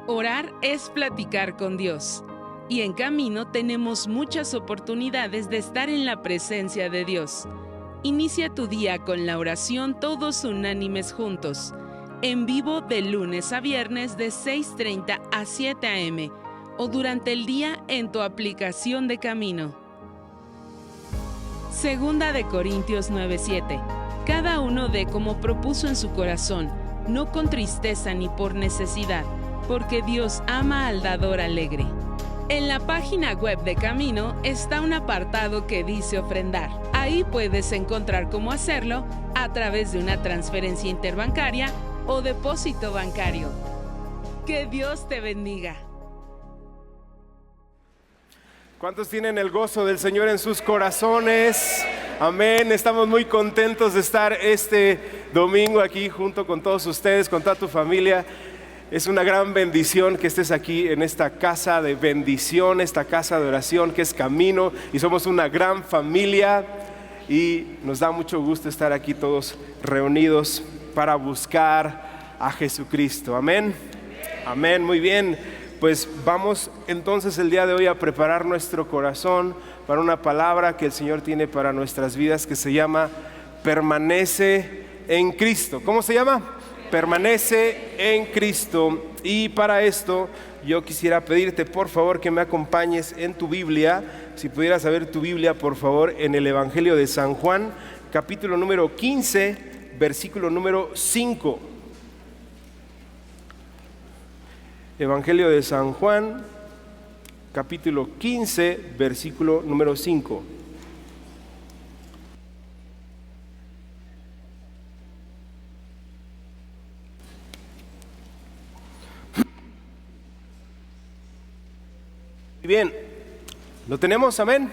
Orar es platicar con Dios. Y en Camino tenemos muchas oportunidades de estar en la presencia de Dios. Inicia tu día con la oración todos unánimes juntos. En vivo de lunes a viernes de 6:30 a 7 a.m. o durante el día en tu aplicación de Camino. Segunda de Corintios 9:7. Cada uno dé como propuso en su corazón, no con tristeza ni por necesidad, porque Dios ama al dador alegre. En la página web de Camino está un apartado que dice ofrendar. Ahí puedes encontrar cómo hacerlo a través de una transferencia interbancaria o depósito bancario. Que Dios te bendiga. ¿Cuántos tienen el gozo del Señor en sus corazones? Amén. Estamos muy contentos de estar este domingo aquí junto con todos ustedes, con toda tu familia. Es una gran bendición que estés aquí en esta casa de bendición, esta casa de oración que es Camino, y somos una gran familia y nos da mucho gusto estar aquí todos reunidos para buscar a Jesucristo. Amén. Amén, muy bien. Pues vamos entonces el día de hoy a preparar nuestro corazón para una palabra que el Señor tiene para nuestras vidas que se llama Permanece en Cristo. ¿Cómo se llama? Permanece en Cristo. Y para esto yo quisiera pedirte por favor que me acompañes en tu Biblia. Si pudieras abrir tu Biblia por favor en el Evangelio de San Juan, capítulo número 15, versículo número 5. Evangelio de San Juan, capítulo 15, versículo número 5. Bien, ¿lo tenemos? Amén.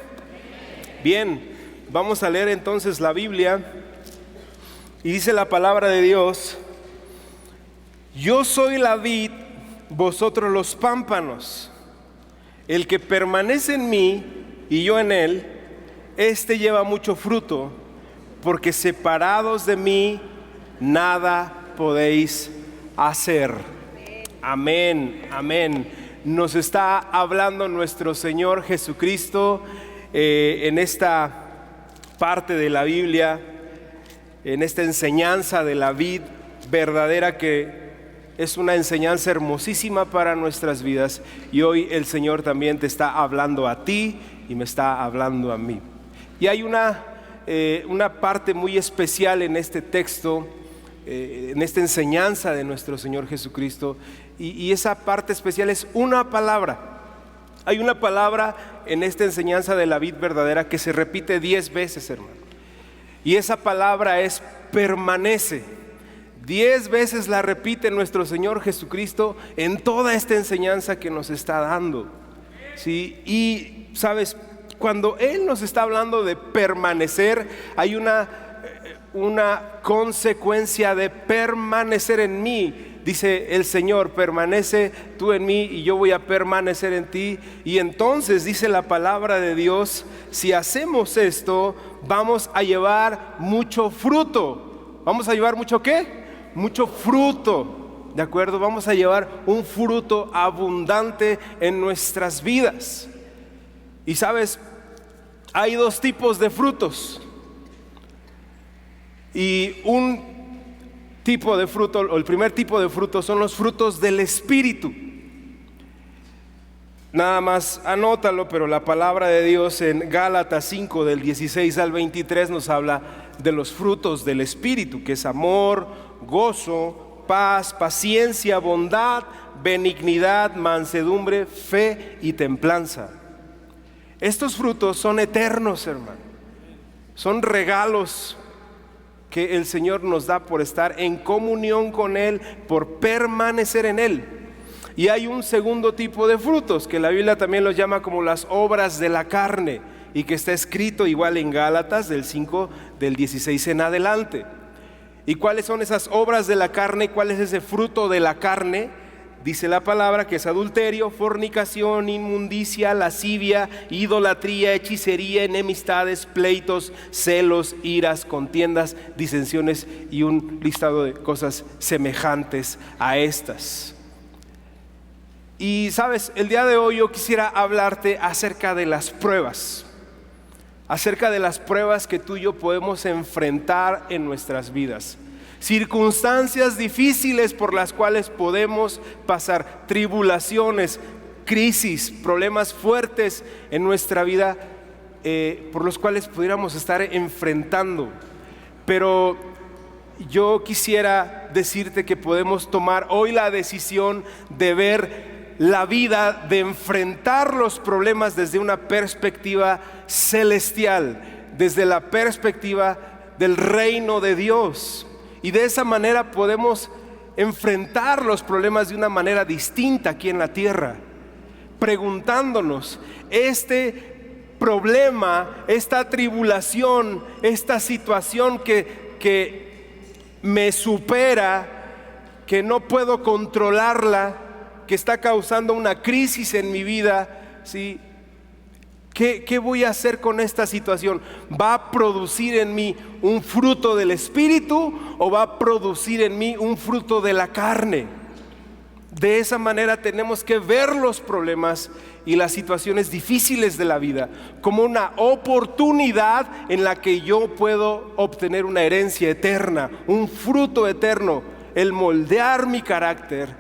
Bien, vamos a leer entonces la Biblia y dice la palabra de Dios: yo soy la vid, vosotros los pámpanos. El que permanece en mí y yo en él, éste lleva mucho fruto, porque separados de mí nada podéis hacer. Amén, amén. Nos está hablando nuestro Señor Jesucristo en esta parte de la Biblia, en esta enseñanza de la vid verdadera, que es una enseñanza hermosísima para nuestras vidas. Y hoy el Señor también te está hablando a ti y me está hablando a mí. Y hay una parte muy especial en este texto, en esta enseñanza de nuestro Señor Jesucristo, y esa parte especial es una palabra. Hay una palabra en esta enseñanza de la vid verdadera que se repite 10 veces, hermano, y esa palabra es permanece. 10 veces la repite nuestro Señor Jesucristo en toda esta enseñanza que nos está dando, ¿sí? Y sabes, cuando Él nos está hablando de permanecer, hay una consecuencia de permanecer en mí. Dice el Señor: permanece tú en mí y yo voy a permanecer en ti. Y entonces dice la palabra de Dios: si hacemos esto, vamos a llevar mucho fruto. ¿Vamos a llevar mucho qué? Mucho fruto, ¿de acuerdo? Vamos a llevar un fruto abundante en nuestras vidas. Y sabes, hay 2 tipos de frutos. Y un tipo de fruto, o el primer tipo de fruto, son los frutos del Espíritu. Nada más anótalo, pero la palabra de Dios en Gálatas 5 del 16 al 23 nos habla de los frutos del Espíritu, que es amor, gozo, paz, paciencia, bondad, benignidad, mansedumbre, fe y templanza. Estos frutos son eternos, hermano. Son regalos que el Señor nos da por estar en comunión con Él, por permanecer en Él. Y hay un segundo tipo de frutos que la Biblia también los llama como las obras de la carne, y que está escrito igual en Gálatas del 5 del 16 en adelante. ¿Y cuáles son esas obras de la carne? ¿Cuál es ese fruto de la carne? Dice la palabra que es adulterio, fornicación, inmundicia, lascivia, idolatría, hechicería, enemistades, pleitos, celos, iras, contiendas, disensiones y un listado de cosas semejantes a estas. Y sabes, el día de hoy yo quisiera hablarte acerca de las pruebas. Acerca de las pruebas que tú y yo podemos enfrentar en nuestras vidas. Circunstancias difíciles por las cuales podemos pasar, tribulaciones, crisis, problemas fuertes en nuestra vida, por los cuales pudiéramos estar enfrentando. Pero yo quisiera decirte que podemos tomar hoy la decisión de ver la vida, de enfrentar los problemas desde una perspectiva celestial, desde la perspectiva del reino de Dios. Y de esa manera podemos enfrentar los problemas de una manera distinta aquí en la tierra, preguntándonos, este problema, esta tribulación, esta situación que me supera, que no puedo controlarla, que está causando una crisis en mi vida, ¿sí? ¿Qué voy a hacer con esta situación? ¿Va a producir en mí un fruto del Espíritu o va a producir en mí un fruto de la carne? De esa manera tenemos que ver los problemas y las situaciones difíciles de la vida como una oportunidad en la que yo puedo obtener una herencia eterna, un fruto eterno, el moldear mi carácter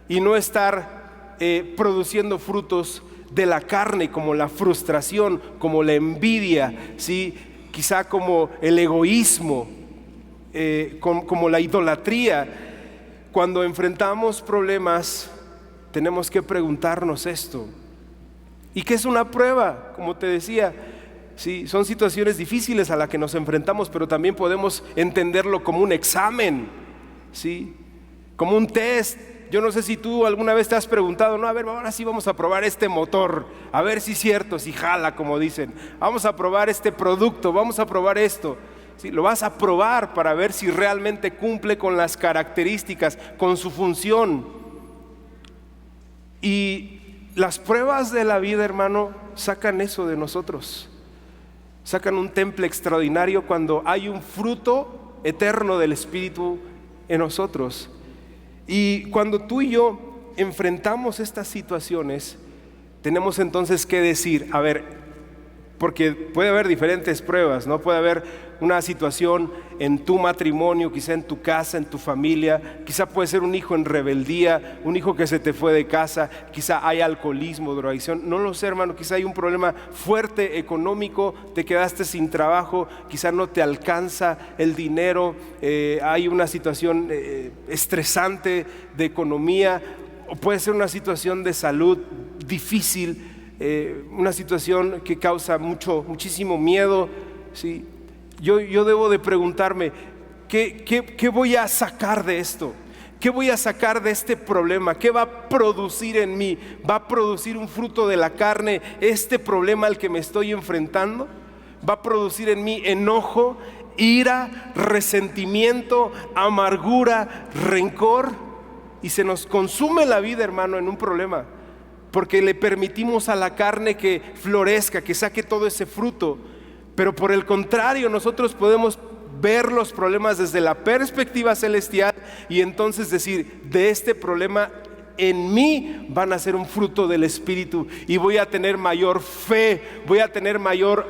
y no estar produciendo frutos de la carne, como la frustración, como la envidia, ¿sí? Quizá como el egoísmo, como la idolatría. Cuando enfrentamos problemas, tenemos que preguntarnos esto. ¿Y qué es una prueba? Como te decía, ¿sí? Son situaciones difíciles a las que nos enfrentamos, pero también podemos entenderlo como un examen, ¿sí? Como un test. Yo no sé si tú alguna vez te has preguntado, no, a ver, ahora sí vamos a probar este motor, a ver si es cierto, si jala, como dicen. Vamos a probar este producto, vamos a probar esto. Sí, lo vas a probar para ver si realmente cumple con las características, con su función. Y las pruebas de la vida, hermano, sacan eso de nosotros. Sacan un temple extraordinario cuando hay un fruto eterno del Espíritu en nosotros. Y cuando tú y yo enfrentamos estas situaciones, tenemos entonces que decir, a ver, porque puede haber diferentes pruebas, ¿no? Puede haber una situación en tu matrimonio, quizá en tu casa, en tu familia, quizá puede ser un hijo en rebeldía, un hijo que se te fue de casa, quizá hay alcoholismo, drogadicción, no lo sé, hermano, quizá hay un problema fuerte económico, te quedaste sin trabajo, quizá no te alcanza el dinero, hay una situación estresante de economía, o puede ser una situación de salud difícil, una situación que causa muchísimo miedo, ¿sí? Yo debo de preguntarme, ¿qué voy a sacar de esto? ¿Qué voy a sacar de este problema? ¿Qué va a producir en mí? ¿Va a producir un fruto de la carne este problema al que me estoy enfrentando? ¿Va a producir en mí enojo, ira, resentimiento, amargura, rencor? Y se nos consume la vida, hermano, en un problema, porque le permitimos a la carne que florezca, que saque todo ese fruto. Pero por el contrario, nosotros podemos ver los problemas desde la perspectiva celestial y entonces decir, de este problema en mí van a ser un fruto del Espíritu y voy a tener mayor fe, voy a tener mayor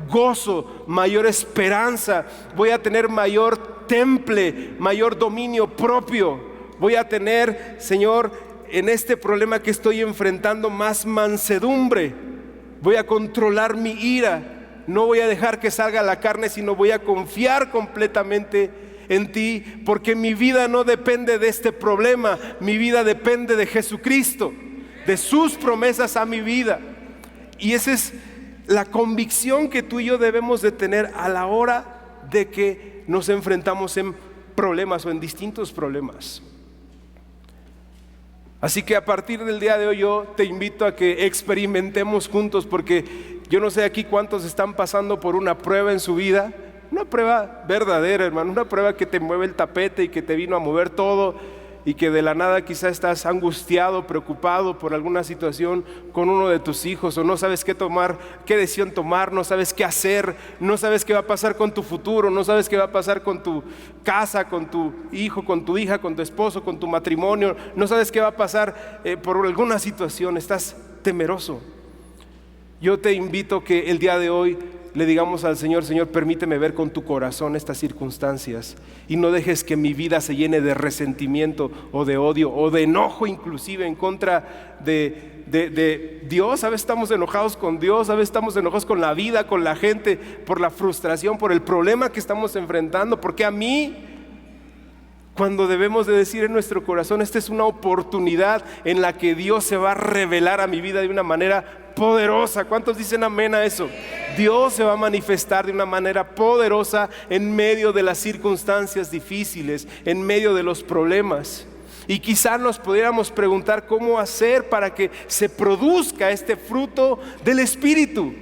gozo, mayor esperanza, voy a tener mayor temple, mayor dominio propio, voy a tener, Señor, en este problema que estoy enfrentando más mansedumbre, voy a controlar mi ira. No voy a dejar que salga la carne, sino voy a confiar completamente en ti, porque mi vida no depende de este problema, mi vida depende de Jesucristo, de sus promesas a mi vida. Y esa es la convicción que tú y yo debemos de tener a la hora de que nos enfrentamos en problemas o en distintos problemas. Así que a partir del día de hoy yo te invito a que experimentemos juntos, porque yo no sé aquí cuántos están pasando por una prueba en su vida, una prueba verdadera, hermano, una prueba que te mueve el tapete y que te vino a mover todo y que de la nada quizá estás angustiado, preocupado por alguna situación con uno de tus hijos, o no sabes qué tomar, qué decisión tomar, no sabes qué hacer, no sabes qué va a pasar con tu futuro, no sabes qué va a pasar con tu casa, con tu hijo, con tu hija, con tu esposo, con tu matrimonio, no sabes qué va a pasar por alguna situación, estás temeroso. Yo te invito que el día de hoy le digamos al Señor: Señor, permíteme ver con tu corazón estas circunstancias y no dejes que mi vida se llene de resentimiento o de odio o de enojo, inclusive en contra de Dios. A veces estamos enojados con Dios, a veces estamos enojados con la vida, con la gente, por la frustración, por el problema que estamos enfrentando. ¿Por qué a mí? Cuando debemos de decir en nuestro corazón: esta es una oportunidad en la que Dios se va a revelar a mi vida de una manera poderosa. ¿Cuántos dicen amén a eso? Dios se va a manifestar de una manera poderosa en medio de las circunstancias difíciles, en medio de los problemas. Y quizá nos pudiéramos preguntar cómo hacer para que se produzca este fruto del Espíritu.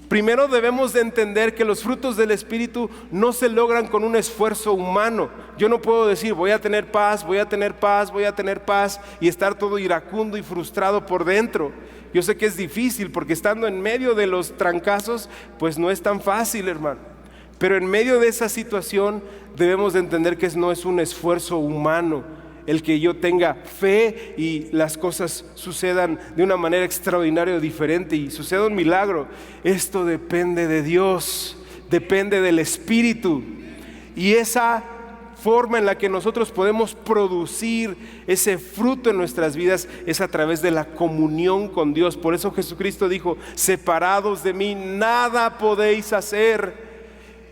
Primero debemos de entender que los frutos del Espíritu no se logran con un esfuerzo humano. Yo no puedo decir: voy a tener paz, voy a tener paz, voy a tener paz, y estar todo iracundo y frustrado por dentro. Yo sé que es difícil, porque estando en medio de los trancazos, pues no es tan fácil, hermano. Pero en medio de esa situación debemos de entender que no es un esfuerzo humano el que yo tenga fe y las cosas sucedan de una manera extraordinaria o diferente y suceda un milagro. Esto depende de Dios, depende del Espíritu. Y esa forma en la que nosotros podemos producir ese fruto en nuestras vidas es a través de la comunión con Dios. Por eso Jesucristo dijo: separados de mí nada podéis hacer.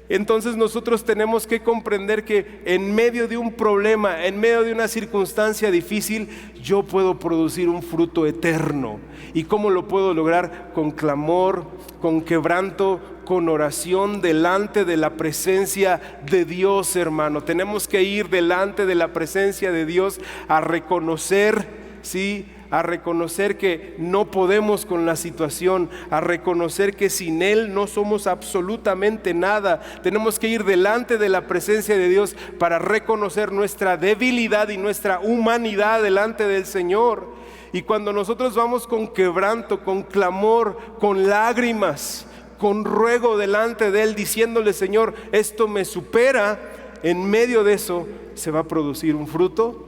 Entonces nosotros tenemos que comprender que en medio de un problema, en medio de una circunstancia difícil, yo puedo producir un fruto eterno. ¿Y cómo lo puedo lograr? Con clamor, con quebranto, con oración delante de la presencia de Dios, hermano. Tenemos que ir delante de la presencia de Dios a reconocer, ¿sí?, a reconocer que no podemos con la situación, a reconocer que sin Él no somos absolutamente nada. Tenemos que ir delante de la presencia de Dios para reconocer nuestra debilidad y nuestra humanidad delante del Señor. Y cuando nosotros vamos con quebranto, con clamor, con lágrimas, con ruego delante de Él, diciéndole: Señor, esto me supera, en medio de eso se va a producir un fruto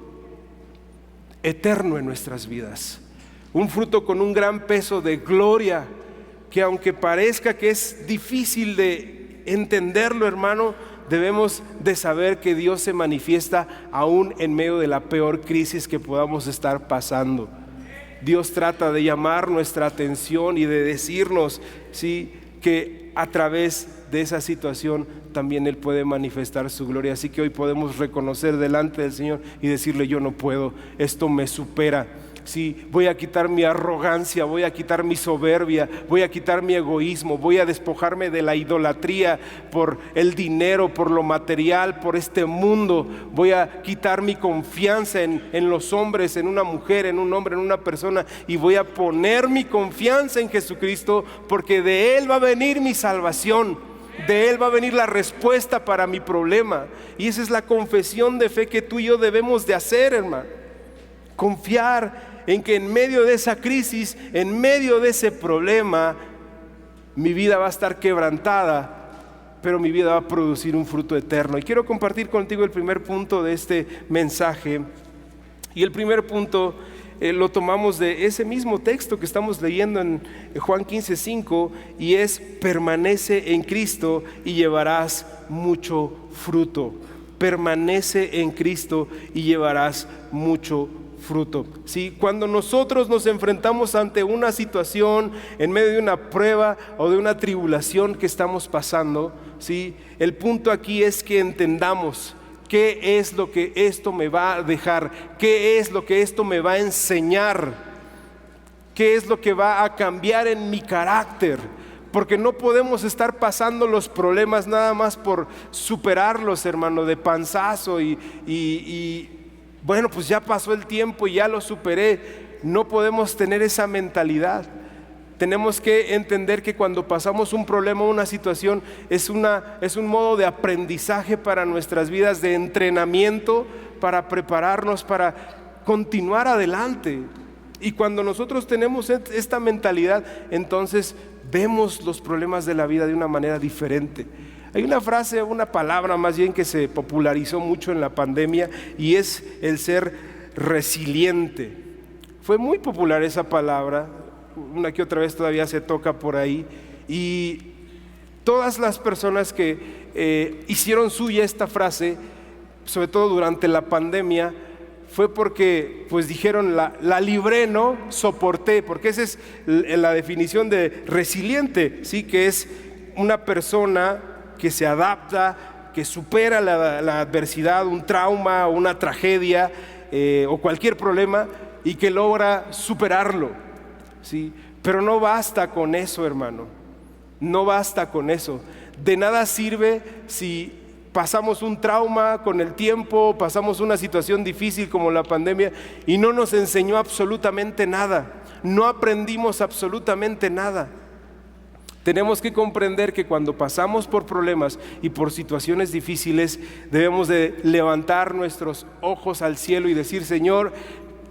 eterno en nuestras vidas, un fruto con un gran peso de gloria, que aunque parezca que es difícil de entenderlo, hermano, debemos de saber que Dios se manifiesta aún en medio de la peor crisis que podamos estar pasando. Dios trata de llamar nuestra atención y de decirnos, sí, que a través de esa situación también Él puede manifestar su gloria. Así que hoy podemos reconocer delante del Señor y decirle: yo no puedo, esto me supera. Sí, voy a quitar mi arrogancia, voy a quitar mi soberbia, voy a quitar mi egoísmo, voy a despojarme de la idolatría por el dinero, por lo material, por este mundo. Voy a quitar mi confianza en los hombres, en una mujer, en un hombre, en una persona, y voy a poner mi confianza en Jesucristo, porque de Él va a venir mi salvación, de Él va a venir la respuesta para mi problema. Y esa es la confesión de fe que tú y yo debemos de hacer, hermano. Confiar en que en medio de esa crisis, en medio de ese problema, mi vida va a estar quebrantada, pero mi vida va a producir un fruto eterno. Y quiero compartir contigo el primer punto de este mensaje. Y el primer punto lo tomamos de ese mismo texto que estamos leyendo en Juan 15:5, y es: permanece en Cristo y llevarás mucho fruto. Permanece en Cristo y llevarás mucho fruto. ¿Sí? Cuando nosotros nos enfrentamos ante una situación, en medio de una prueba o de una tribulación que estamos pasando, ¿sí?, el punto aquí es que entendamos qué es lo que esto me va a dejar, qué es lo que esto me va a enseñar, qué es lo que va a cambiar en mi carácter. Porque no podemos estar pasando los problemas nada más por superarlos, hermano, de panzazo y bueno, pues ya pasó el tiempo y ya lo superé. No podemos tener esa mentalidad. Tenemos que entender que cuando pasamos un problema o una situación es un modo de aprendizaje para nuestras vidas, de entrenamiento para prepararnos, para continuar adelante. Y cuando nosotros tenemos esta mentalidad, entonces vemos los problemas de la vida de una manera diferente. Hay una frase, una palabra más bien que se popularizó mucho en la pandemia, y es el ser resiliente. Fue muy popular esa palabra, una que otra vez todavía se toca por ahí, y todas las personas que hicieron suya esta frase, sobre todo durante la pandemia, fue porque pues dijeron la libré, ¿no? Soporté, porque esa es la definición de resiliente, ¿sí? Que es una persona que se adapta, que supera la adversidad, un trauma, una tragedia o cualquier problema, y que logra superarlo, ¿sí? Pero no basta con eso, hermano, no basta con eso. De nada sirve si pasamos un trauma con el tiempo, pasamos una situación difícil como la pandemia y no nos enseñó absolutamente nada, no aprendimos absolutamente nada. Tenemos que comprender que cuando pasamos por problemas y por situaciones difíciles, debemos de levantar nuestros ojos al cielo y decir: Señor,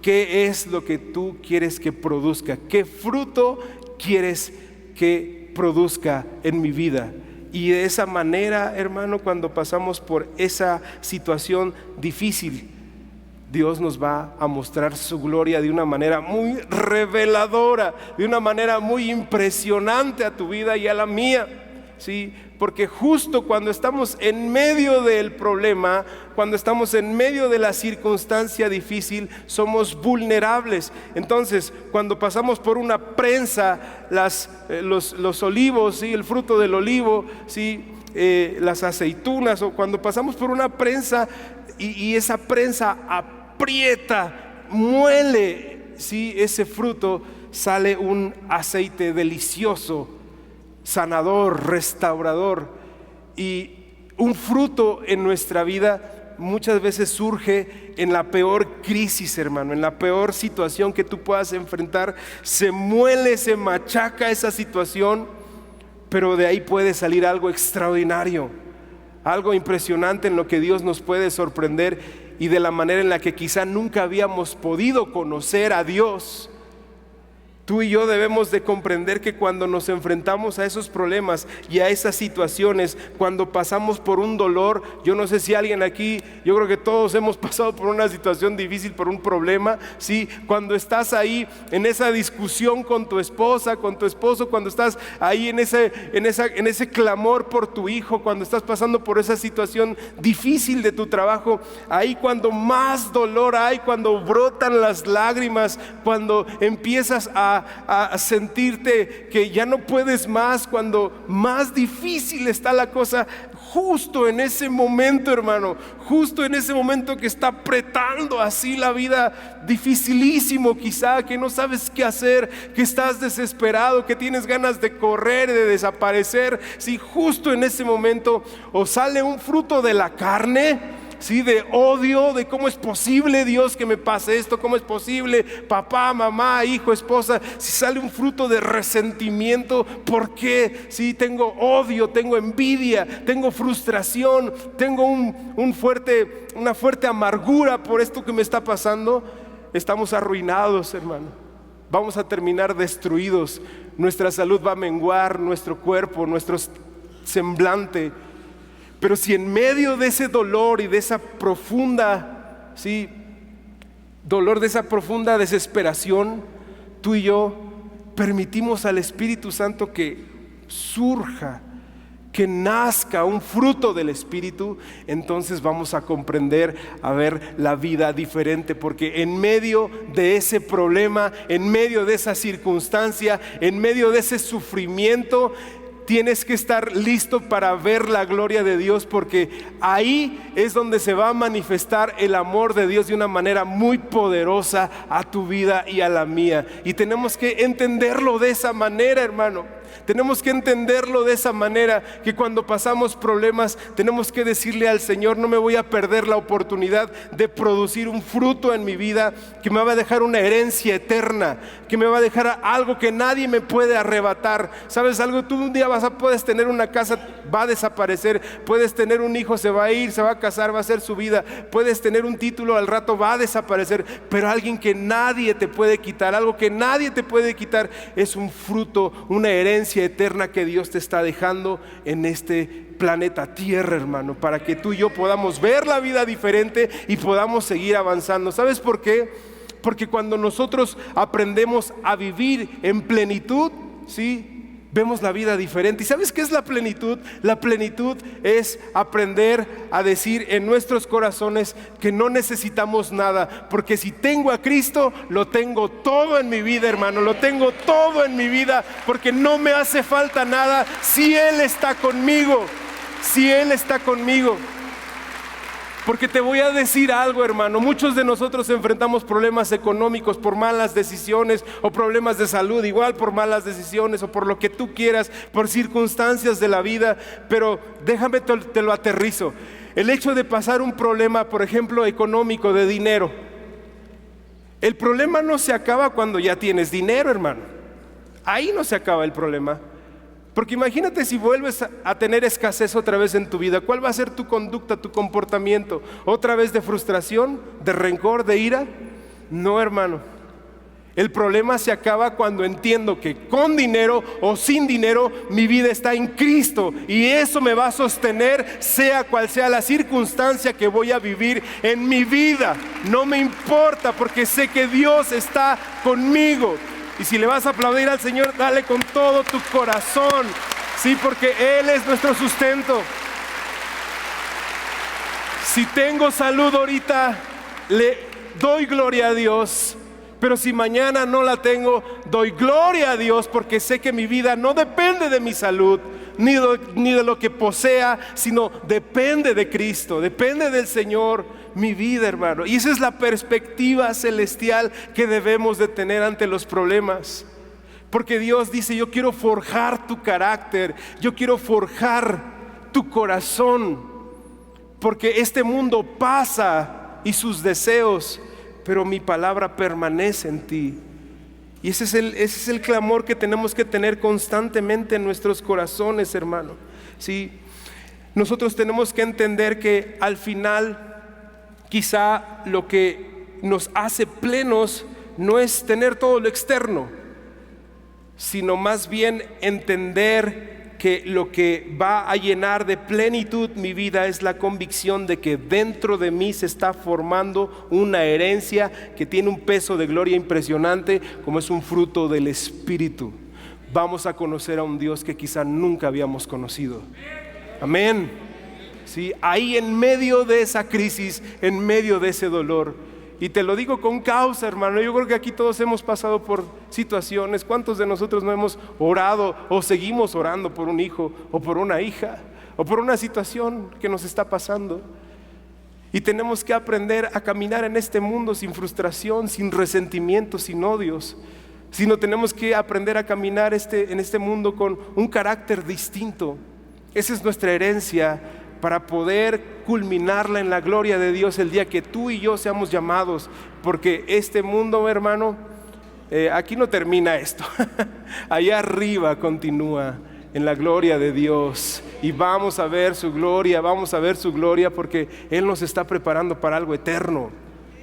¿qué es lo que tú quieres que produzca? ¿Qué fruto quieres que produzca en mi vida? Y de esa manera, hermano, cuando pasamos por esa situación difícil, Dios nos va a mostrar su gloria de una manera muy reveladora, de una manera muy impresionante a tu vida y a la mía, ¿sí? Porque justo cuando estamos en medio del problema, cuando estamos en medio de la circunstancia difícil, somos vulnerables. Entonces, cuando pasamos por una prensa, los olivos, ¿sí? El fruto del olivo, ¿sí? Las aceitunas, o cuando pasamos por una prensa y esa prensa aprieta, muele, ¿sí? Ese fruto, sale un aceite delicioso, sanador, restaurador. Y un fruto en nuestra vida muchas veces surge en la peor crisis, hermano, en la peor situación que tú puedas enfrentar. Se muele, se machaca esa situación, pero de ahí puede salir algo extraordinario, algo impresionante en lo que Dios nos puede sorprender, y de la manera en la que quizá nunca habíamos podido conocer a Dios. Tú y yo debemos de comprender que cuando nos enfrentamos a esos problemas y a esas situaciones, cuando pasamos por un dolor, yo no sé si alguien aquí, yo creo que todos hemos pasado por una situación difícil, por un problema, ¿sí? Cuando estás ahí en esa discusión con tu esposa, con tu esposo, cuando estás ahí en ese clamor por tu hijo, cuando estás pasando por esa situación difícil de tu trabajo, ahí cuando más dolor hay, cuando brotan las lágrimas, cuando empiezas a sentirte que ya no puedes más, cuando más difícil está la cosa, justo en ese momento, hermano, justo en ese momento que está apretando así la vida, dificilísimo quizá, que no sabes qué hacer, que estás desesperado, que tienes ganas de correr, de desaparecer, si justo en ese momento o sale un fruto de la carne, ¿sí? De odio, de cómo es posible, Dios, que me pase esto, cómo es posible, papá, mamá, hijo, esposa. Si sale un fruto de resentimiento, ¿por qué? Si tengo odio, tengo envidia, tengo frustración, tengo una fuerte amargura por esto que me está pasando, estamos arruinados, hermano. Vamos a terminar destruidos, nuestra salud va a menguar, nuestro cuerpo, nuestro semblante. Pero si en medio de ese dolor y de esa profunda, ¿sí? Dolor, de esa profunda desesperación, tú y yo permitimos al Espíritu Santo que surja, que nazca un fruto del Espíritu, entonces vamos a comprender, a ver la vida diferente, porque en medio de ese problema, en medio de esa circunstancia, en medio de ese sufrimiento, tienes que estar listo para ver la gloria de Dios, porque ahí es donde se va a manifestar el amor de Dios de una manera muy poderosa a tu vida y a la mía. Y tenemos que entenderlo de esa manera, hermano. Tenemos que entenderlo de esa manera, que cuando pasamos problemas tenemos que decirle al Señor: no me voy a perder la oportunidad de producir un fruto en mi vida que me va a dejar una herencia eterna, que me va a dejar algo que nadie me puede arrebatar. ¿Sabes algo? Tú un día puedes tener una casa, va a desaparecer. Puedes tener un hijo, se va a ir, se va a casar, va a hacer su vida. Puedes tener un título, al rato va a desaparecer. Pero alguien que nadie te puede quitar, algo que nadie te puede quitar, es un fruto, una herencia eterna que Dios te está dejando en este planeta Tierra, hermano, para que tú y yo podamos ver la vida diferente y podamos seguir avanzando. ¿Sabes por qué? Porque cuando nosotros aprendemos a vivir en plenitud, ¿sí?, vemos la vida diferente. ¿Y sabes qué es la plenitud? La plenitud es aprender a decir en nuestros corazones que no necesitamos nada, porque si tengo a Cristo, lo tengo todo en mi vida, hermano. Lo tengo todo en mi vida, porque no me hace falta nada si Él está conmigo. Si Él está conmigo. Porque te voy a decir algo, hermano, muchos de nosotros enfrentamos problemas económicos por malas decisiones, o problemas de salud igual por malas decisiones, o por lo que tú quieras, por circunstancias de la vida. Pero déjame te lo aterrizo. El hecho de pasar un problema, por ejemplo, económico, de dinero, el problema no se acaba cuando ya tienes dinero, hermano. Ahí no se acaba el problema. Porque imagínate si vuelves a tener escasez otra vez en tu vida. ¿Cuál va a ser tu conducta, tu comportamiento? ¿Otra vez de frustración, de rencor, de ira? No, hermano. El problema se acaba cuando entiendo que con dinero o sin dinero mi vida está en Cristo, y eso me va a sostener sea cual sea la circunstancia que voy a vivir en mi vida. No me importa, porque sé que Dios está conmigo. Y si le vas a aplaudir al Señor, dale con todo tu corazón. Sí, porque Él es nuestro sustento. Si tengo salud ahorita, le doy gloria a Dios. Pero si mañana no la tengo, doy gloria a Dios, porque sé que mi vida no depende de mi salud, ni de lo que posea, sino depende de Cristo, depende del Señor, mi vida, hermano. Y esa es la perspectiva celestial que debemos de tener ante los problemas. Porque Dios dice: yo quiero forjar tu carácter, yo quiero forjar tu corazón. Porque este mundo pasa y sus deseos, pero mi palabra permanece en ti. Y ese es el clamor que tenemos que tener constantemente en nuestros corazones, hermano. ¿Sí? Nosotros tenemos que entender que al final, quizá lo que nos hace plenos no es tener todo lo externo, sino más bien entender que lo que va a llenar de plenitud mi vida es la convicción de que dentro de mí se está formando una herencia que tiene un peso de gloria impresionante, como es un fruto del Espíritu. Vamos a conocer a un Dios que quizá nunca habíamos conocido. Amén. Sí, ahí en medio de esa crisis, en medio de ese dolor. Y te lo digo con causa, hermano. Yo creo que aquí todos hemos pasado por situaciones. ¿Cuántos de nosotros no hemos orado o seguimos orando por un hijo o por una hija o por una situación que nos está pasando? Y tenemos que aprender a caminar en este mundo sin frustración, sin resentimiento, sin odios, sino tenemos que aprender a caminar en este mundo con un carácter distinto. Esa es nuestra herencia, para poder culminarla en la gloria de Dios el día que tú y yo seamos llamados. Porque este mundo, hermano, aquí no termina esto. Allá arriba continúa en la gloria de Dios, y vamos a ver su gloria, porque Él nos está preparando para algo eterno.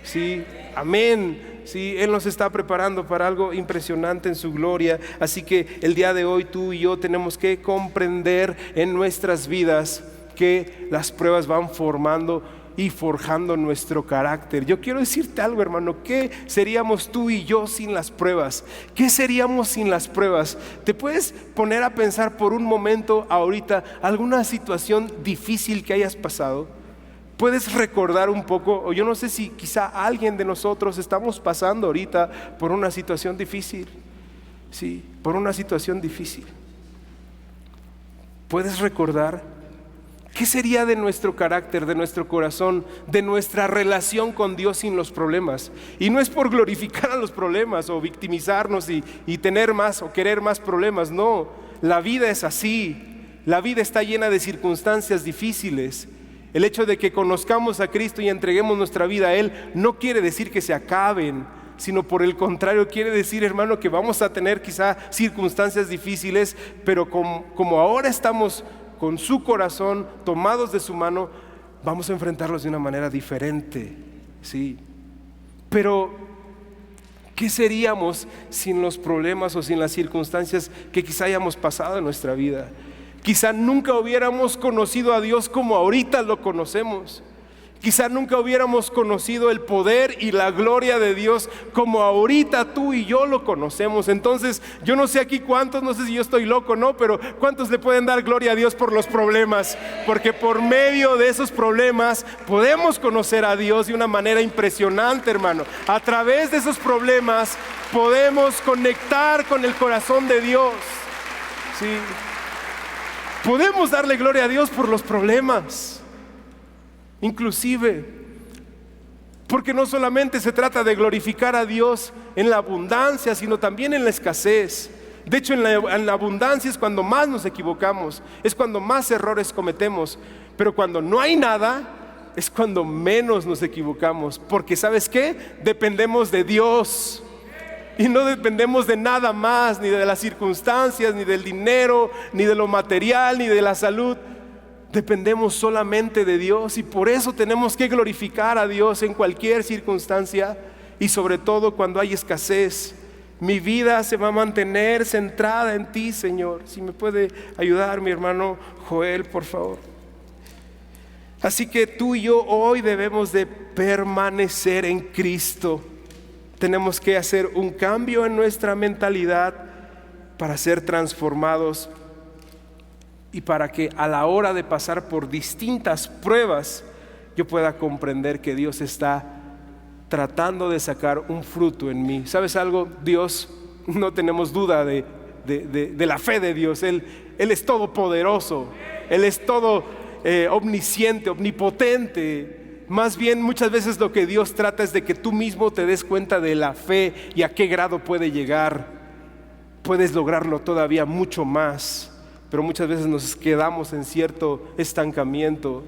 Sí, amén. Sí, Él nos está preparando para algo impresionante en su gloria. Así que el día de hoy tú y yo tenemos que comprender en nuestras vidas que las pruebas van formando y forjando nuestro carácter. Yo quiero decirte algo, hermano. ¿Qué seríamos tú y yo sin las pruebas? ¿Qué seríamos sin las pruebas? ¿Te puedes poner a pensar por un momento ahorita alguna situación difícil que hayas pasado? ¿Puedes recordar un poco? O yo no sé si quizá alguien de nosotros estamos pasando ahorita por una situación difícil. Sí, por una situación difícil. ¿Puedes recordar? ¿Qué sería de nuestro carácter, de nuestro corazón, de nuestra relación con Dios sin los problemas? Y no es por glorificar a los problemas o victimizarnos y tener más o querer más problemas, no. la vida es así. La vida está llena de circunstancias difíciles. El hecho de que conozcamos a Cristo y entreguemos nuestra vida a Él no quiere decir que se acaben, sino por el contrario quiere decir, hermano, que vamos a tener quizá circunstancias difíciles, pero como ahora estamos con su corazón, tomados de su mano, vamos a enfrentarlos de una manera diferente, ¿sí? Pero ¿qué seríamos sin los problemas o sin las circunstancias que quizá hayamos pasado en nuestra vida? Quizá nunca hubiéramos conocido a Dios como ahorita lo conocemos. Quizá nunca hubiéramos conocido el poder y la gloria de Dios como ahorita tú y yo lo conocemos. Entonces, yo no sé aquí cuántos, no sé si yo estoy loco, ¿no? Pero ¿cuántos le pueden dar gloria a Dios por los problemas? Porque por medio de esos problemas podemos conocer a Dios de una manera impresionante, hermano. A través de esos problemas podemos conectar con el corazón de Dios. Sí. Podemos darle gloria a Dios por los problemas. Inclusive, porque no solamente se trata de glorificar a Dios en la abundancia, sino también en la escasez. De hecho, en la abundancia es cuando más nos equivocamos, es cuando más errores cometemos. Pero cuando no hay nada, es cuando menos nos equivocamos. Porque ¿sabes qué? Dependemos de Dios. Y no dependemos de nada más, ni de las circunstancias, ni del dinero, ni de lo material, ni de la salud. Dependemos solamente de Dios y por eso tenemos que glorificar a Dios en cualquier circunstancia y sobre todo cuando hay escasez. Mi vida se va a mantener centrada en ti, Señor. Si me puede ayudar mi hermano Joel, por favor. Así que tú y yo hoy debemos de permanecer en Cristo. Tenemos que hacer un cambio en nuestra mentalidad para ser transformados y para que a la hora de pasar por distintas pruebas yo pueda comprender que Dios está tratando de sacar un fruto en mí. ¿Sabes algo? Dios, no tenemos duda de la fe de Dios. Él es todopoderoso, Él es todo omnisciente, omnipotente. Más bien muchas veces lo que Dios trata es de que tú mismo te des cuenta de la fe y a qué grado puede llegar. Puedes lograrlo todavía mucho más. Pero muchas veces nos quedamos en cierto estancamiento.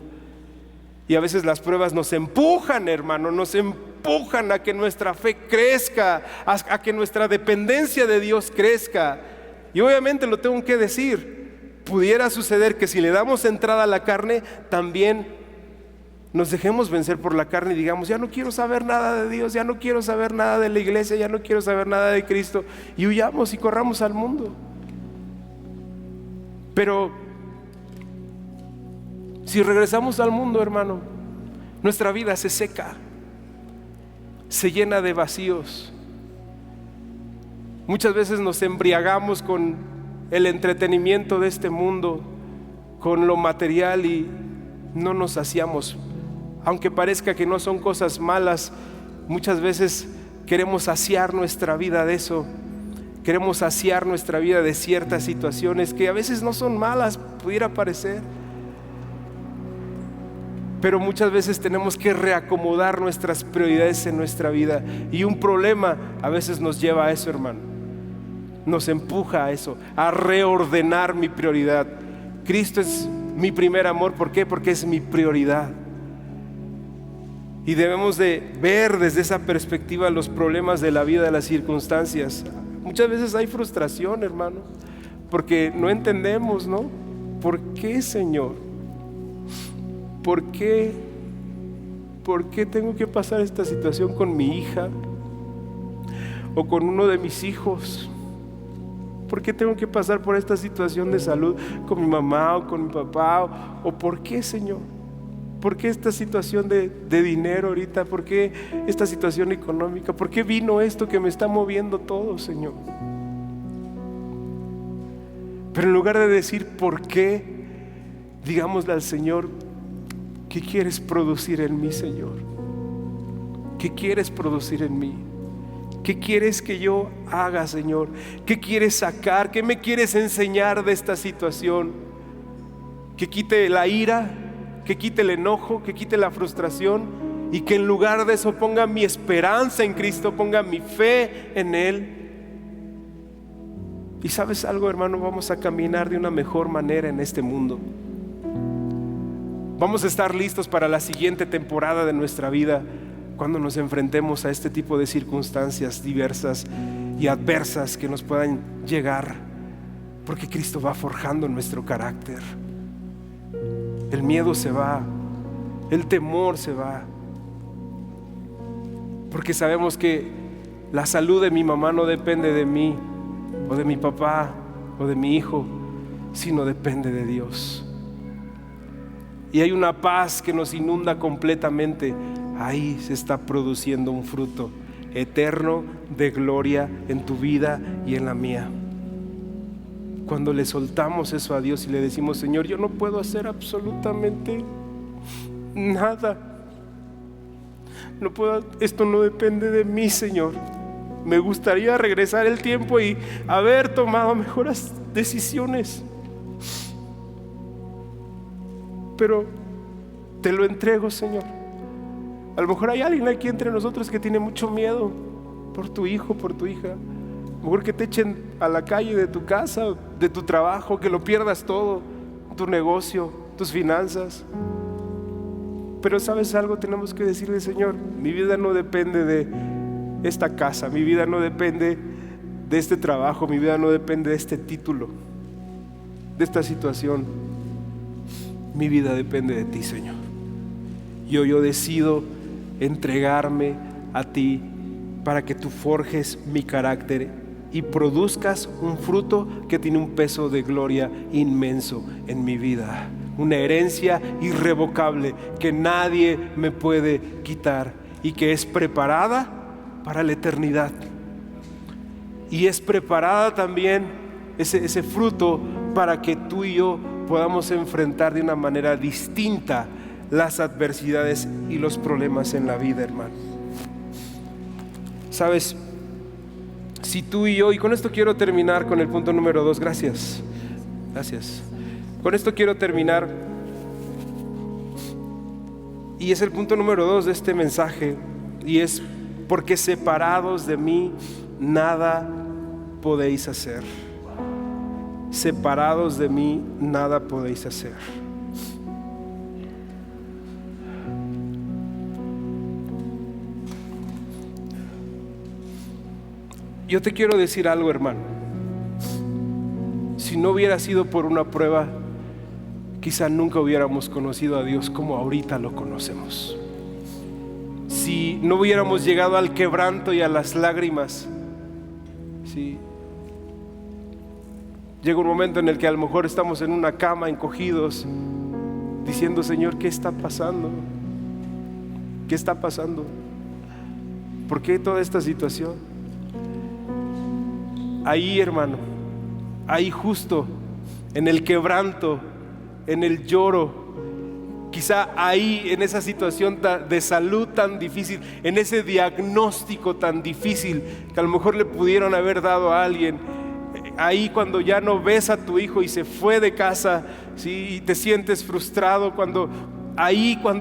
Y a veces las pruebas nos empujan, hermano, nos empujan a que nuestra fe crezca, a que nuestra dependencia de Dios crezca. Y obviamente lo tengo que decir, pudiera suceder que si le damos entrada a la carne, también nos dejemos vencer por la carne y digamos, ya no quiero saber nada de Dios, ya no quiero saber nada de la iglesia, ya no quiero saber nada de Cristo, y huyamos y corramos al mundo. Pero si regresamos al mundo, hermano, nuestra vida se seca, se llena de vacíos. Muchas veces nos embriagamos con el entretenimiento de este mundo, con lo material y no nos saciamos. Aunque parezca que no son cosas malas, muchas veces queremos saciar nuestra vida de eso. Queremos saciar nuestra vida de ciertas situaciones que a veces no son malas, pudiera parecer. Pero muchas veces tenemos que reacomodar nuestras prioridades en nuestra vida. Y un problema a veces nos lleva a eso, hermano. Nos empuja a eso, a reordenar mi prioridad. Cristo es mi primer amor, ¿por qué? Porque es mi prioridad. Y debemos de ver desde esa perspectiva los problemas de la vida, de las circunstancias. Muchas veces hay frustración, hermano, porque no entendemos, ¿no? ¿Por qué, Señor? ¿Por qué? ¿Por qué tengo que pasar esta situación con mi hija? ¿O con uno de mis hijos? ¿Por qué tengo que pasar por esta situación de salud con mi mamá o con mi papá? ¿O por qué, Señor? ¿Por qué esta situación de dinero ahorita? ¿Por qué esta situación económica? ¿Por qué vino esto que me está moviendo todo, Señor? Pero en lugar de decir ¿por qué?, digámosle al Señor, ¿qué quieres producir en mí, Señor? ¿Qué quieres producir en mí? ¿Qué quieres que yo haga, Señor? ¿Qué quieres sacar? ¿Qué me quieres enseñar de esta situación? Que quite la ira, que quite el enojo, que quite la frustración y que en lugar de eso ponga mi esperanza en Cristo, ponga mi fe en Él. Y sabes algo, hermano, vamos a caminar de una mejor manera en este mundo. Vamos a estar listos para la siguiente temporada de nuestra vida, cuando nos enfrentemos a este tipo de circunstancias diversas y adversas que nos puedan llegar, porque Cristo va forjando nuestro carácter. El miedo se va, el temor se va, porque sabemos que la salud de mi mamá no depende de mí o de mi papá o de mi hijo, sino depende de Dios. Y hay una paz que nos inunda completamente. Ahí se está produciendo un fruto eterno de gloria en tu vida y en la mía. Cuando le soltamos eso a Dios y le decimos: Señor, yo no puedo hacer absolutamente nada, no puedo, esto no depende de mí, Señor. Me gustaría regresar el tiempo y haber tomado mejores decisiones, pero te lo entrego, Señor. A lo mejor hay alguien aquí entre nosotros que tiene mucho miedo por tu hijo, por tu hija. A lo mejor que te echen a la calle de tu casa, de tu trabajo, que lo pierdas todo, tu negocio, tus finanzas. Pero ¿sabes algo? Tenemos que decirle: Señor, mi vida no depende de esta casa, mi vida no depende de este trabajo, mi vida no depende de este título, de esta situación. Mi vida depende de ti, Señor. Yo decido entregarme a ti para que tú forjes mi carácter y produzcas un fruto que tiene un peso de gloria inmenso en mi vida, una herencia irrevocable que nadie me puede quitar y que es preparada para la eternidad. Y es preparada también ese fruto para que tú y yo podamos enfrentar de una manera distinta las adversidades y los problemas en la vida, hermano. Sabes, si tú y yo, y con esto quiero terminar con el punto número 2, gracias. Con esto quiero terminar, y es el punto número 2 de este mensaje, y es: porque separados de mí nada podéis hacer. Separados de mí nada podéis hacer. Yo te quiero decir algo, hermano. Si no hubiera sido por una prueba, quizá nunca hubiéramos conocido a Dios como ahorita lo conocemos. Si no hubiéramos llegado al quebranto y a las lágrimas, ¿sí? Llega un momento en el que a lo mejor estamos en una cama encogidos, diciendo: Señor, ¿qué está pasando? ¿Qué está pasando? ¿Por qué toda esta situación? Ahí, hermano, ahí justo en el quebranto, en el lloro, quizá ahí en esa situación de salud tan difícil, en ese diagnóstico tan difícil que a lo mejor le pudieron haber dado a alguien, ahí cuando ya no ves a tu hijo y se fue de casa, ¿sí? Y te sientes frustrado, cuando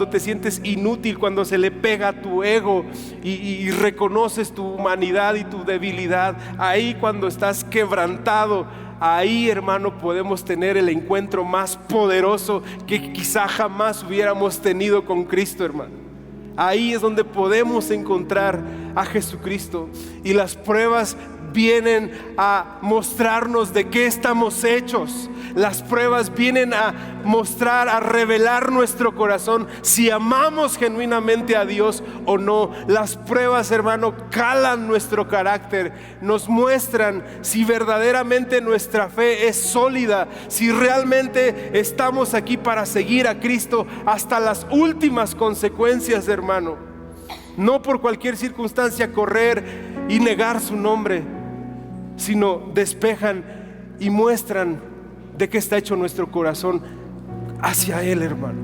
te sientes inútil, cuando se le pega a tu ego y reconoces tu humanidad y tu debilidad, ahí cuando estás quebrantado, ahí, hermano, podemos tener el encuentro más poderoso que quizá jamás hubiéramos tenido con Cristo, hermano. Ahí es donde podemos encontrar a Jesucristo, y las pruebas vienen a mostrarnos de qué estamos hechos. Las pruebas vienen a mostrar, a revelar nuestro corazón, si amamos genuinamente a Dios o no. Las pruebas, hermano, calan nuestro carácter, nos muestran si verdaderamente nuestra fe es sólida, si realmente estamos aquí para seguir a Cristo hasta las últimas consecuencias, hermano. No por cualquier circunstancia correr y negar su nombre, sino despejan y muestran de qué está hecho nuestro corazón hacia Él, hermano.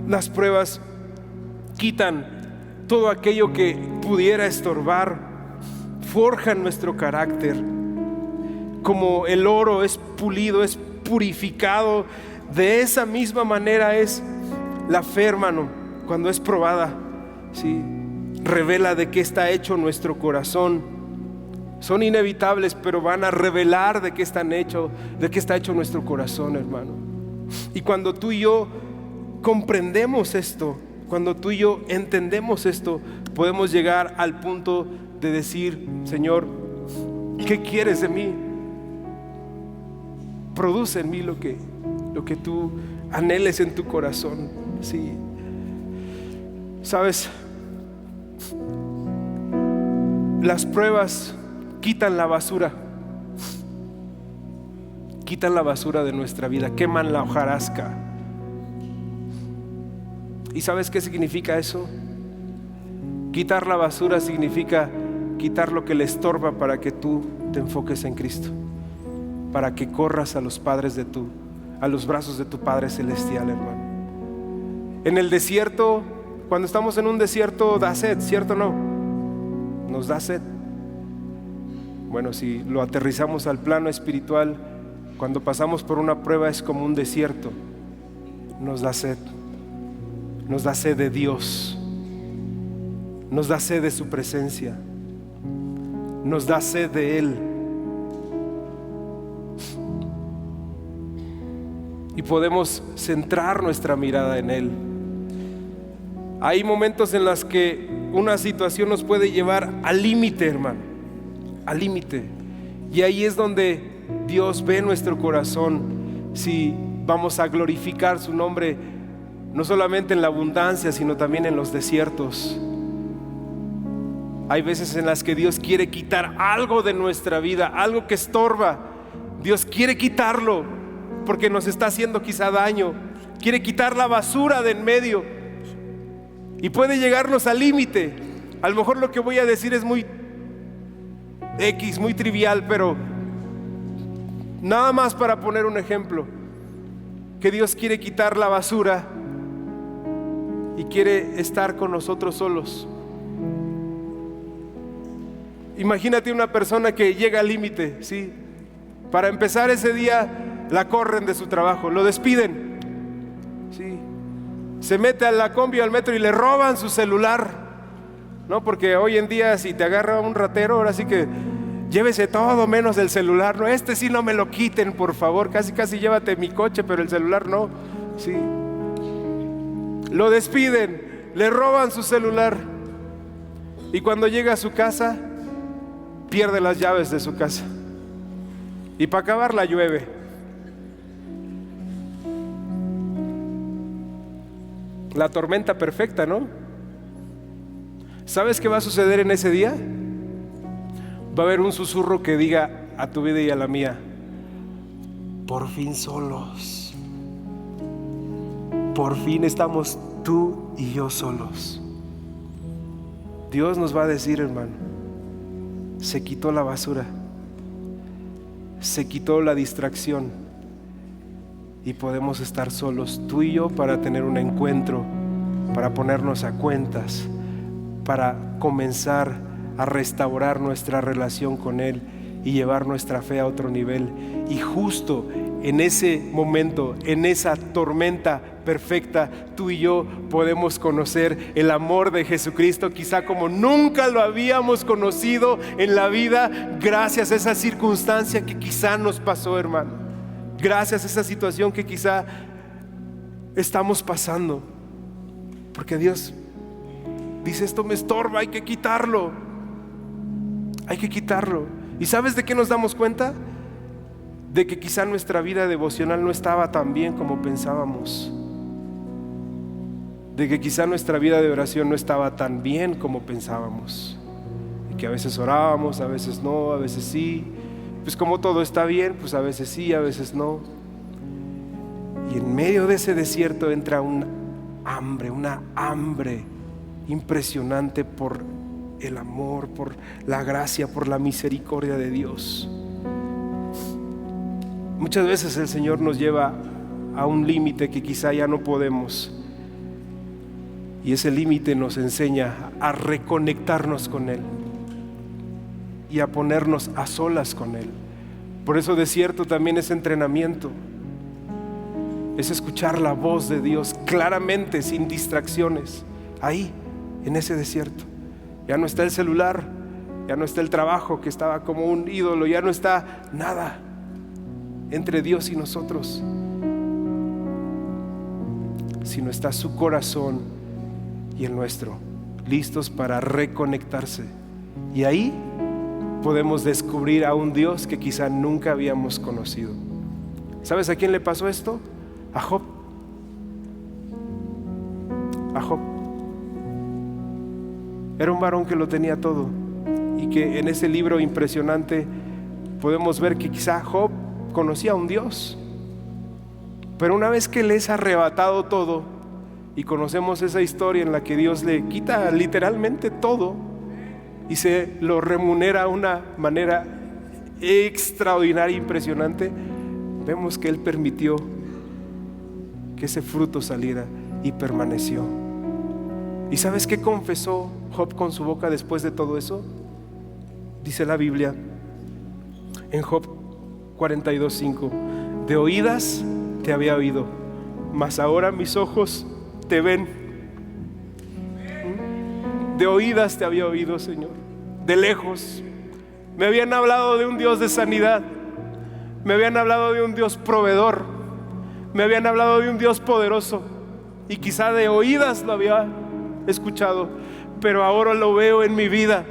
Las pruebas quitan todo aquello que pudiera estorbar, forjan nuestro carácter. Como el oro es pulido, es purificado, de esa misma manera es la fe, hermano, cuando es probada, ¿sí? Revela de qué está hecho nuestro corazón. Son inevitables, pero van a revelar de qué está hecho nuestro corazón, hermano. Y cuando tú y yo comprendemos esto, cuando tú y yo entendemos esto, podemos llegar al punto de decir: Señor, ¿qué quieres de mí? Produce en mí lo que tú anheles en tu corazón. Sí. Sabes, las pruebas quitan la basura de nuestra vida, queman la hojarasca. ¿Y sabes qué significa eso? Quitar la basura significa quitar lo que le estorba para que tú te enfoques en Cristo, para que corras a los brazos de tu Padre Celestial, hermano. En el desierto, cuando estamos en un desierto, da sed, ¿cierto o no? Nos da sed. Bueno, si lo aterrizamos al plano espiritual, cuando pasamos por una prueba es como un desierto. Nos da sed de Dios, nos da sed de su presencia, nos da sed de Él. Y podemos centrar nuestra mirada en Él. Hay momentos en los que una situación nos puede llevar al límite, hermano, al límite. Y ahí es donde Dios ve nuestro corazón, si vamos a glorificar su nombre, no solamente en la abundancia, sino también en los desiertos. Hay veces en las que Dios quiere quitar algo de nuestra vida, algo que estorba. Dios quiere quitarlo porque nos está haciendo quizá daño. Quiere quitar la basura de en medio y puede llegarnos al límite. A lo mejor lo que voy a decir es muy trivial, pero nada más para poner un ejemplo, que Dios quiere quitar la basura y quiere estar con nosotros solos. Imagínate una persona que llega al límite, ¿sí? Para empezar, ese día la corren de su trabajo, lo despiden, ¿sí? Se mete a la combi, al metro y le roban su celular, ¿no? Porque hoy en día si te agarra un ratero, ahora sí que llévese todo menos el celular, ¿no? Este sí no me lo quiten, por favor, casi llévate mi coche, pero el celular no, ¿sí? Lo despiden, le roban su celular y cuando llega a su casa pierde las llaves de su casa y para acabar la llueve. La tormenta perfecta, ¿no? ¿Sabes qué va a suceder en ese día? Va a haber un susurro que diga a tu vida y a la mía: por fin solos. Por fin estamos tú y yo solos. Dios nos va a decir, hermano, se quitó la basura, se quitó la distracción y podemos estar solos tú y yo para tener un encuentro, para ponernos a cuentas, para comenzar a restaurar nuestra relación con Él y llevar nuestra fe a otro nivel. Y justo en ese momento, en esa tormenta perfecta, tú y yo podemos conocer el amor de Jesucristo, quizá como nunca lo habíamos conocido en la vida, gracias a esa circunstancia que quizá nos pasó, hermano, gracias a esa situación que quizá estamos pasando, porque Dios dice: esto me estorba, hay que quitarlo, hay que quitarlo. ¿Y sabes de qué nos damos cuenta? De que quizá nuestra vida devocional no estaba tan bien como pensábamos, de que quizá nuestra vida de oración no estaba tan bien como pensábamos, y que a veces orábamos, a veces no, a veces sí. Pues como todo está bien, pues a veces sí, a veces no. Y en medio de ese desierto entra una hambre impresionante por el amor, por la gracia, por la misericordia de Dios. Muchas veces el Señor nos lleva a un límite que quizá ya no podemos, y ese límite nos enseña a reconectarnos con Él y a ponernos a solas con Él. Por eso desierto también es entrenamiento, es escuchar la voz de Dios claramente, sin distracciones. Ahí, en ese desierto, ya no está el celular, Ya no está el trabajo que estaba como un ídolo, ya no está nada entre Dios y nosotros, sino está su corazón y el nuestro, listos para reconectarse. Y ahí podemos descubrir a un Dios que quizá nunca habíamos conocido. ¿Sabes a quién le pasó esto? A Job. A Job. Era un varón que lo tenía todo, y que en ese libro impresionante podemos ver que quizá Job conocía a un Dios, pero una vez que le es arrebatado todo, y conocemos esa historia en la que Dios le quita literalmente todo y se lo remunera de una manera extraordinaria, impresionante, vemos que Él permitió que ese fruto saliera y permaneció. ¿Y sabes qué confesó Job con su boca después de todo eso? Dice la Biblia en Job 42:5: de oídas te había oído, mas ahora mis ojos te ven. De oídas te había oído, Señor, de lejos. Me habían hablado de un Dios de sanidad, me habían hablado de un Dios proveedor, me habían hablado de un Dios poderoso, y quizá de oídas lo había escuchado, pero ahora lo veo en mi vida,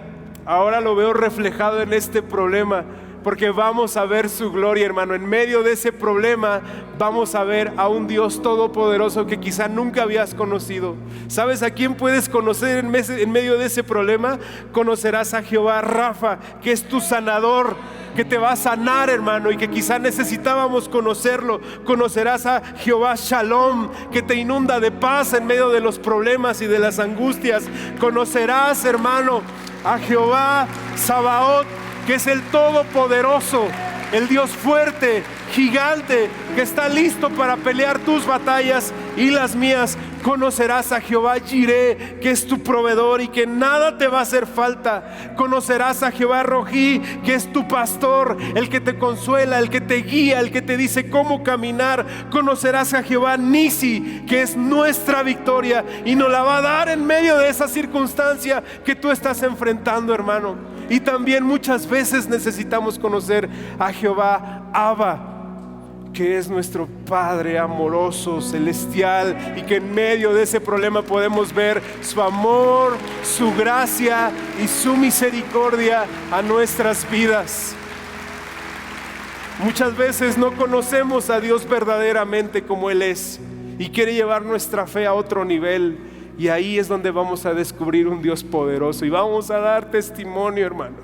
ahora lo veo reflejado en este problema, porque vamos a ver su gloria, hermano. En medio de ese problema vamos a ver a un Dios todopoderoso que quizá nunca habías conocido. ¿Sabes a quién puedes conocer en medio de ese problema? Conocerás a Jehová Rafa, que es tu sanador, que te va a sanar, hermano, y que quizá necesitábamos conocerlo. Conocerás a Jehová Shalom, que te inunda de paz en medio de los problemas y de las angustias. Conocerás, hermano, a Jehová Sabaoth, que es el Todopoderoso, el Dios fuerte, gigante, que está listo para pelear tus batallas y las mías. Conocerás a Jehová Jireh, que es tu proveedor y que nada te va a hacer falta. Conocerás a Jehová Rojí, que es tu pastor, el que te consuela, el que te guía, el que te dice cómo caminar. Conocerás a Jehová Nisi, que es nuestra victoria y nos la va a dar en medio de esa circunstancia que tú estás enfrentando, hermano. Y también muchas veces necesitamos conocer a Jehová Abba, que es nuestro Padre amoroso, celestial, y que en medio de ese problema podemos ver su amor, su gracia y su misericordia a nuestras vidas. Muchas veces no conocemos a Dios verdaderamente como Él es, y quiere llevar nuestra fe a otro nivel. Y ahí es donde vamos a descubrir un Dios poderoso y vamos a dar testimonio, hermano.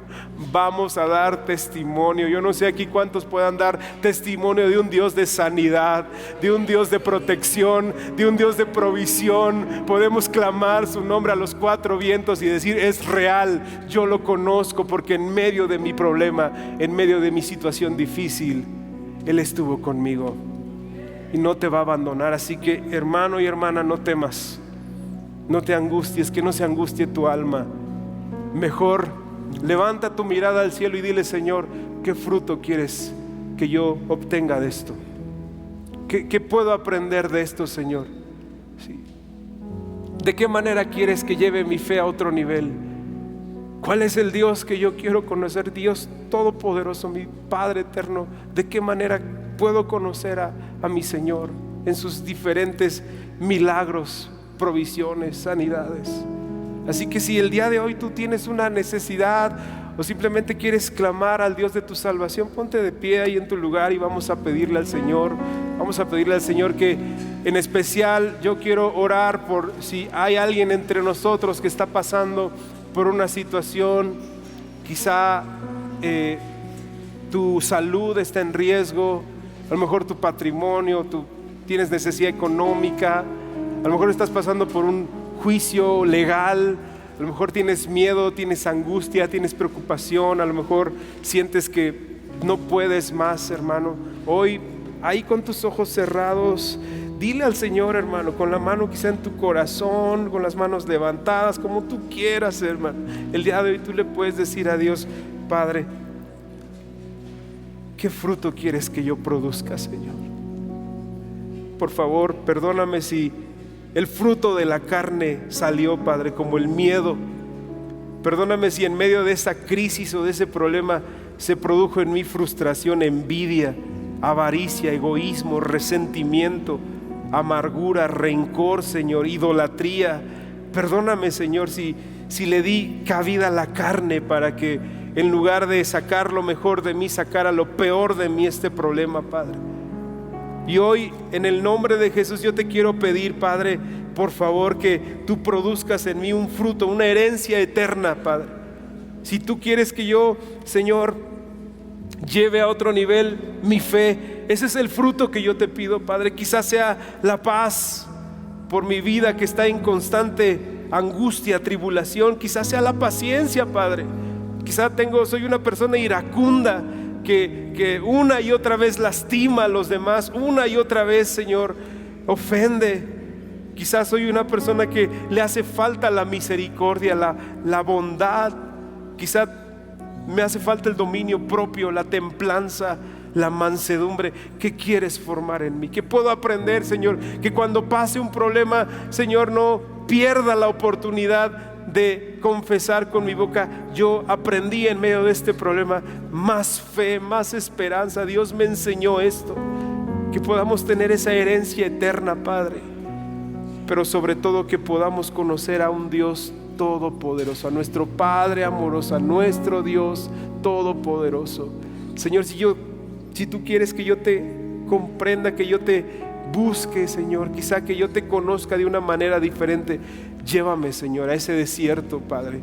Vamos a dar testimonio. Yo no sé aquí cuántos puedan dar testimonio de un Dios de sanidad, de un Dios de protección, de un Dios de provisión. Podemos clamar su nombre a los cuatro vientos y decir: es real, yo lo conozco, porque en medio de mi problema, en medio de mi situación difícil, Él estuvo conmigo y no te va a abandonar. Así que, hermano y hermana, no temas. No te angusties, que no se angustie tu alma. Mejor levanta tu mirada al cielo y dile: Señor, ¿qué fruto quieres que yo obtenga de esto? ¿Qué puedo aprender de esto, Señor? ¿Sí? ¿De qué manera quieres que lleve mi fe a otro nivel? ¿Cuál es el Dios que yo quiero conocer? Dios todopoderoso, mi Padre eterno. ¿De qué manera puedo conocer a mi Señor en sus diferentes milagros, provisiones, sanidades? Así que si el día de hoy tú tienes una necesidad o simplemente quieres clamar al Dios de tu salvación, ponte de pie ahí en tu lugar y vamos a pedirle al Señor. Vamos a pedirle al Señor que, en especial, yo quiero orar por si hay alguien entre nosotros que está pasando por una situación, quizá tu salud está en riesgo, a lo mejor tu patrimonio, tú tienes necesidad económica, a lo mejor estás pasando por un juicio legal, a lo mejor tienes miedo, tienes angustia, tienes preocupación, a lo mejor sientes que no puedes más, hermano. Hoy, ahí con tus ojos cerrados, dile al Señor, hermano, con la mano quizá en tu corazón, con las manos levantadas, como tú quieras, hermano. El día de hoy tú le puedes decir a Dios: Padre, ¿qué fruto quieres que yo produzca, Señor? Por favor, perdóname si el fruto de la carne salió, Padre, como el miedo, Perdóname si en medio de esa crisis o de ese problema se produjo en mí frustración, envidia, avaricia, egoísmo, resentimiento, amargura, rencor, Señor, idolatría. Perdóname, Señor, si le di cabida a la carne para que en lugar de sacar lo mejor de mí, sacara lo peor de mí este problema, Padre. Y hoy, en el nombre de Jesús, yo te quiero pedir, Padre, por favor, que tú produzcas en mí un fruto, una herencia eterna, Padre. Si tú quieres que yo, Señor, lleve a otro nivel mi fe, ese es el fruto que yo te pido, Padre. Quizás sea la paz por mi vida que está en constante angustia, tribulación. Quizás sea la paciencia, Padre. Quizás soy una persona iracunda que una y otra vez lastima a los demás, una y otra vez, Señor, ofende. Quizás soy una persona que le hace falta la misericordia, la bondad. Quizás me hace falta el dominio propio, la templanza, la mansedumbre. ¿Qué quieres formar en mí? ¿Qué puedo aprender, Señor? Que cuando pase un problema, Señor, no pierda la oportunidad de confesar con mi boca: yo aprendí en medio de este problema más fe, más esperanza. Dios me enseñó esto. Que podamos tener esa herencia eterna, Padre, pero sobre todo que podamos conocer a un Dios todopoderoso, a nuestro Padre amoroso, a nuestro Dios todopoderoso. Señor, si tú quieres que yo te comprenda, que yo te busque, Señor, quizá que yo te conozca de una manera diferente, llévame, Señor, a ese desierto, Padre.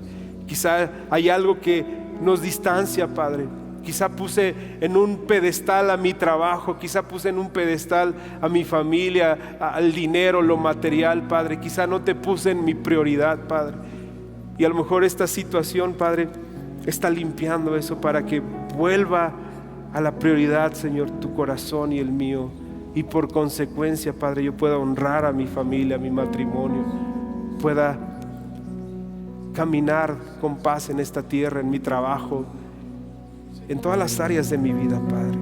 Quizá hay algo que nos distancia, Padre. Quizá puse en un pedestal a mi trabajo, quizá puse en un pedestal a mi familia, al dinero, lo material, Padre. Quizá no te puse en mi prioridad, Padre. Y a lo mejor esta situación, Padre, está limpiando eso para que vuelva a la prioridad, Señor, tu corazón y el mío. Y por consecuencia, Padre, yo pueda honrar a mi familia, a mi matrimonio, pueda caminar con paz en esta tierra, en mi trabajo, en todas las áreas de mi vida, Padre.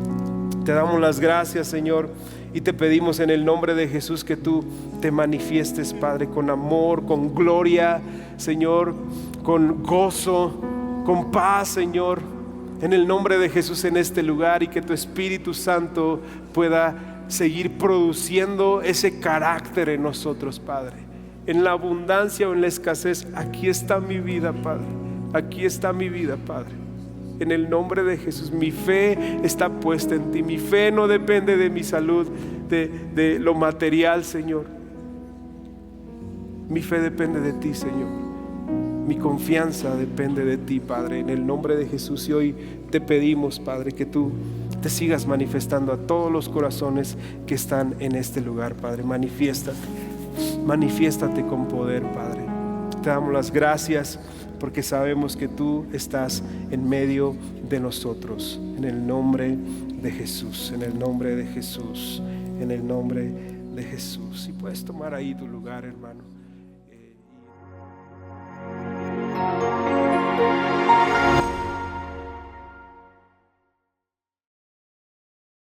Te damos las gracias, Señor, y te pedimos en el nombre de Jesús que tú te manifiestes, Padre, con amor, con gloria, Señor, con gozo, con paz, Señor, en el nombre de Jesús en este lugar, y que tu Espíritu Santo pueda seguir produciendo ese carácter en nosotros, Padre. En la abundancia o en la escasez, aquí está mi vida, Padre. Aquí está mi vida, Padre. En el nombre de Jesús, mi fe está puesta en ti. Mi fe no depende de mi salud, de lo material, Señor. Mi fe depende de ti, Señor. Mi confianza depende de ti, Padre. En el nombre de Jesús, y hoy te pedimos, Padre, que tú te sigas manifestando a todos los corazones que están en este lugar, Padre. Manifiéstate con poder, Padre. Te damos las gracias porque sabemos que tú estás en medio de nosotros. En el nombre de Jesús, en el nombre de Jesús, en el nombre de Jesús. Y puedes tomar ahí tu lugar, hermano.